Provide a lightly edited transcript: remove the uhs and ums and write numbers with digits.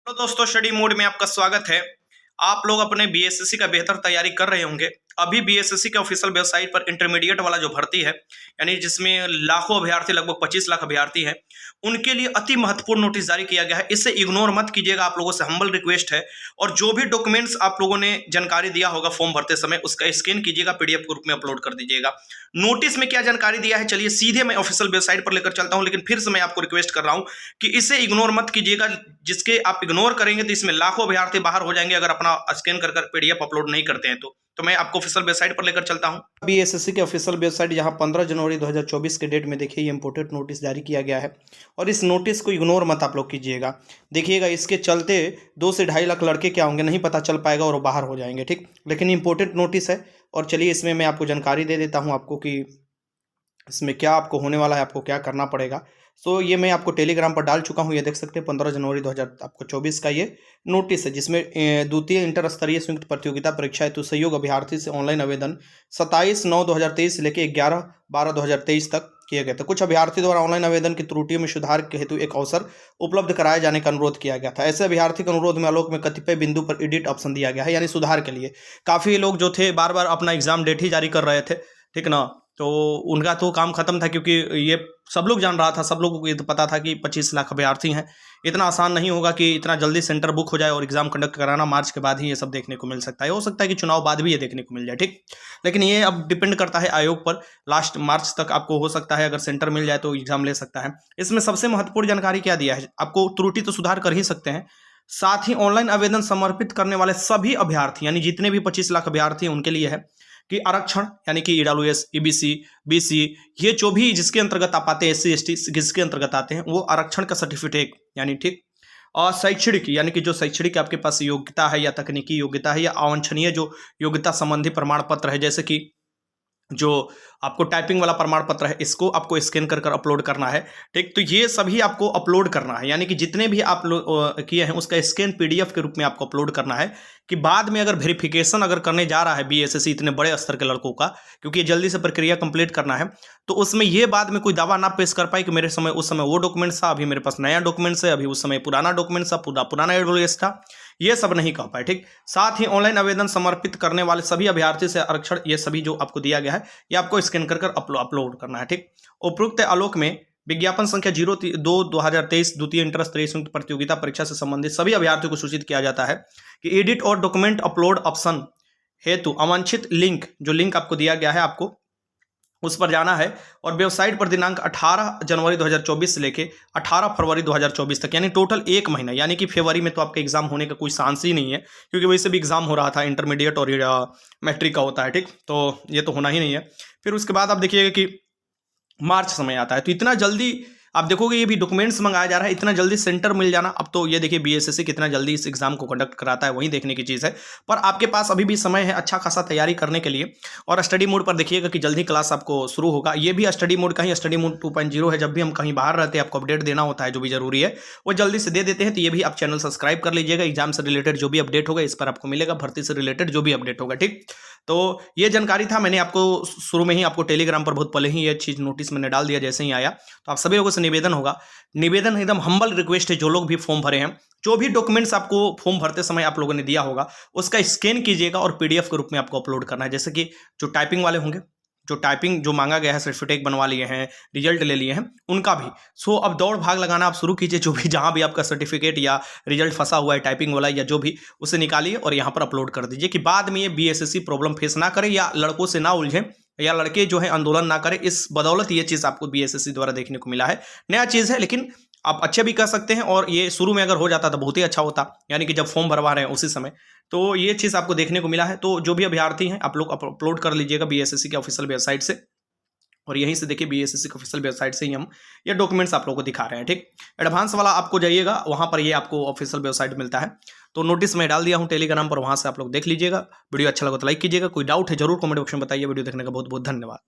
तो दोस्तों study mode में आपका स्वागत है। आप लोग अपने बीएसएससी का बेहतर तैयारी कर रहे होंगे। अभी बीएसएससी के ऑफिशियल वेबसाइट पर इंटरमीडिएट वाला जो भर्ती है, यानी जिसमें लाखों अभ्यर्थी, लगभग 25 लाख अभ्यर्थी हैं, उनके लिए अति महत्वपूर्ण नोटिस जारी किया गया है। इसे इग्नोर मत कीजिएगा, आप लोगों से हम्बल रिक्वेस्ट है। और जो भी डॉक्यूमेंट्स आप लोगों ने जानकारी दिया होगा फॉर्म भरते समय, उसका स्कैन कीजिएगा, पीडीएफ ग्रुप में अपलोड कर दीजिएगा। नोटिस में क्या जानकारी दिया है, चलिए सीधे मैं ऑफिशियल वेबसाइट पर लेकर चलता हूं। लेकिन फिर से मैं आपको रिक्वेस्ट कर रहा हूं कि इसे इग्नोर मत कीजिएगा। जिसके आप इग्नोर करेंगे तो इसमें लाखों अभ्यर्थी बाहर हो जाएंगे, अगर अपना स्कैन कर पीडीएफ अपलोड नहीं करते हैं तो मैं आपको ऑफिशियल वेबसाइट पर लेकर चलता हूं। बीएसएससी के ऑफिशियल वेबसाइट, जहां 15 जनवरी 2024 के डेट में देखिए ये इंपोर्टेंट नोटिस जारी किया गया है। और इस नोटिस को इग्नोर मत आप लोग कीजिएगा। देखिएगा, इसके चलते 2 से 2.5 लाख लड़के क्या होंगे नहीं पता चल पाएगा और वो बाहर हो जाएंगे। ठीक, लेकिन इंपोर्टेंट नोटिस है। और चलिए इसमें मैं आपको जानकारी दे देता हूँ आपको कि इसमें क्या आपको होने वाला है, आपको क्या करना पड़ेगा। सो ये मैं आपको टेलीग्राम पर डाल चुका हूँ। ये देख सकते हैं 15 जनवरी 2024 का ये नोटिस है, जिसमें द्वितीय इंटर स्तरीय संयुक्त प्रतियोगिता परीक्षा हेतु सहयोग अभ्यर्थी से ऑनलाइन आवेदन 27/9/2023 से लेकर 11/12/2023 तक किए गए थे। कुछ अभ्यर्थी द्वारा ऑनलाइन आवेदन की त्रुटियों में सुधार के हेतु एक अवसर उपलब्ध कराए जाने का अनुरोध किया गया था। ऐसे अभ्यर्थी के अनुरोध में आलोक में कतिपय बिंदु पर एडिट ऑप्शन दिया गया है, यानी सुधार के लिए। काफ़ी लोग जो थे बार बार अपना एग्जाम डेट ही जारी कर रहे थे, ठीक ना, तो उनका तो काम खत्म था, क्योंकि ये सब लोग जान रहा था, सब लोगों को ये तो पता था कि 25 लाख अभ्यर्थी हैं। इतना आसान नहीं होगा कि इतना जल्दी सेंटर बुक हो जाए और एग्जाम कंडक्ट कराना। मार्च के बाद ही ये सब देखने को मिल सकता है। हो सकता है कि चुनाव बाद भी ये देखने को मिल जाए, ठीक। लेकिन ये अब डिपेंड करता है आयोग पर। लास्ट मार्च तक आपको हो सकता है, अगर सेंटर मिल जाए तो एग्जाम ले सकता है। इसमें सबसे महत्वपूर्ण जानकारी क्या दिया है, आपको त्रुटि तो सुधार कर ही सकते हैं, साथ ही ऑनलाइन आवेदन समर्पित करने वाले सभी अभ्यर्थी, यानी जितने भी 25 लाख अभ्यर्थी हैं उनके लिए है कि आरक्षण, यानी कि ईडब्ल्यूएस, ईबीसी, बीसी, ये जो भी जिसके अंतर्गत आप आते हैं, एससी एसटी जिसके अंतर्गत आते हैं, वो आरक्षण का सर्टिफिकेट, यानी ठीक। और शैक्षणिक, यानी कि जो शैक्षणिक आपके पास योग्यता है या तकनीकी योग्यता है या अवांछनीय जो योग्यता संबंधी प्रमाण पत्र है, जैसे कि जो आपको टाइपिंग वाला प्रमाण पत्र है, इसको आपको स्कैन कर अपलोड करना है, ठीक। तो ये सभी आपको अपलोड करना है, यानी कि जितने भी आप लोग किए हैं उसका स्कैन पीडीएफ के रूप में आपको अपलोड करना है, कि बाद में अगर वेरिफिकेशन अगर करने जा रहा है बीएसएससी इतने बड़े स्तर के लड़कों का, क्योंकि ये जल्दी से प्रक्रिया कंप्लीट करना है, तो उसमें ये बाद में कोई दावा ना पेश कर पाए कि मेरे समय उस समय वो डॉक्यूमेंट्स था, अभी मेरे पास नया डॉक्यूमेंट्स है, अभी उस समय पुराना डॉक्यूमेंट्स था, पुराना एडवोकेट था, ये सब नहीं कह पाए, ठीक। साथ ही ऑनलाइन आवेदन समर्पित करने वाले सभी अभ्यर्थी से आरक्षण, ये सभी जो आपको दिया गया है, ये आपको स्कैन कर अपलोड करना है, ठीक। उपरोक्त आलोक में विज्ञापन संख्या 02/2023 द्वितीय इंटर स्तरीय संयुक्त प्रतियोगिता परीक्षा से संबंधित सभी अभ्यर्थियों को सूचित किया जाता है कि एडिट और डॉक्यूमेंट अपलोड ऑप्शन हेतु अवांछित लिंक, जो लिंक आपको दिया गया है, आपको उस पर जाना है। और वेबसाइट पर दिनांक 18 जनवरी 2024 से लेके 18 फरवरी 2024 तक, यानी टोटल 1 महीना, यानी कि फरवरी में तो आपका एग्जाम होने का कोई चांस ही नहीं है, क्योंकि वैसे भी एग्जाम हो रहा था, इंटरमीडिएट और मैट्रिक का होता है, ठीक। तो ये तो होना ही नहीं है। फिर उसके बाद आप देखिएगा कि मार्च समय आता है, तो इतना जल्दी आप देखोगे ये भी डॉक्यूमेंट्स मंगाया जा रहा है, इतना जल्दी सेंटर मिल जाना। अब तो ये देखिए बीएसएससी कितना जल्दी इस एग्जाम को कंडक्ट कराता है, वही देखने की चीज़ है। पर आपके पास अभी भी समय है अच्छा खासा तैयारी करने के लिए। और स्टडी मोड पर देखिएगा कि जल्दी क्लास आपको शुरू होगा। ये भी स्टडी मोड का ही स्टडी मोड 2.0 है। जब भी हम कहीं बाहर रहते हैं, आपको अपडेट देना होता है, जो भी जरूरी है वो जल्दी से दे देते हैं। तो ये भी आप चैनल सब्सक्राइब कर लीजिएगा। एग्जाम से रिलेटेड जो भी अपडेट होगा इस पर आपको मिलेगा, भर्ती से रिलेटेड जो भी अपडेट होगा, ठीक। तो ये जानकारी था, मैंने आपको शुरू में ही आपको टेलीग्राम पर बहुत पहले ही ये चीज़ नोटिस मैंने डाल दिया जैसे ही आया। तो आप सभी लोगों से निवेदन एकदम हम्बल रिक्वेस्ट है, जो लोग भी फॉर्म भरे हैं, जो भी डॉक्यूमेंट्स आपको फॉर्म भरते समय आप लोगों ने दिया होगा, उसका स्कैन कीजिएगा और पीडीएफ के रूप में आपको अपलोड करना है। जैसे कि जो टाइपिंग वाले होंगे, जो टाइपिंग जो मांगा गया है, सर्टिफिकेट बनवा लिए हैं, रिजल्ट ले लिए हैं, उनका भी। सो अब दौड़ भाग लगाना आप शुरू कीजिए, जो भी जहां भी आपका सर्टिफिकेट या रिजल्ट फंसा हुआ है टाइपिंग वाला या जो भी, उसे निकालिए और यहाँ पर अपलोड कर दीजिए, कि बाद में ये बीएसएससी प्रॉब्लम फेस ना करे या लड़कों से ना उलझे या लड़के जो है आंदोलन ना करें। इस बदौलत ये चीज़ आपको बीएसएससी द्वारा देखने को मिला है। नया चीज़ है, लेकिन आप अच्छे भी कर सकते हैं। और ये शुरू में अगर हो जाता तो बहुत ही अच्छा होता, यानी कि जब फॉर्म भरवा रहे हैं उसी समय। तो ये चीज़ आपको देखने को मिला है। तो जो भी अभ्यर्थी हैं आप लोग अपलोड कर लीजिएगा बीएसएससी के ऑफिशियल वेबसाइट से। और यहीं से देखिए बीएसएससी के ऑफिशियल वेबसाइट से ही हम ये डॉक्यूमेंट्स आप लोगों को दिखा रहे हैं, ठीक। एडवांस वाला आपको जाइएगा, वहाँ पर ये आपको ऑफिशियल वेबसाइट मिलता है। तो नोटिस मैं डाल दिया हूँ टेलीग्राम पर, वहाँ से आप लोग देख लीजिएगा। वीडियो अच्छा लगा तो लाइक कीजिएगा। कोई डाउट है जरूर कमेंट बॉक्स में बताइए। वीडियो देखने का बहुत बहुत धन्यवाद।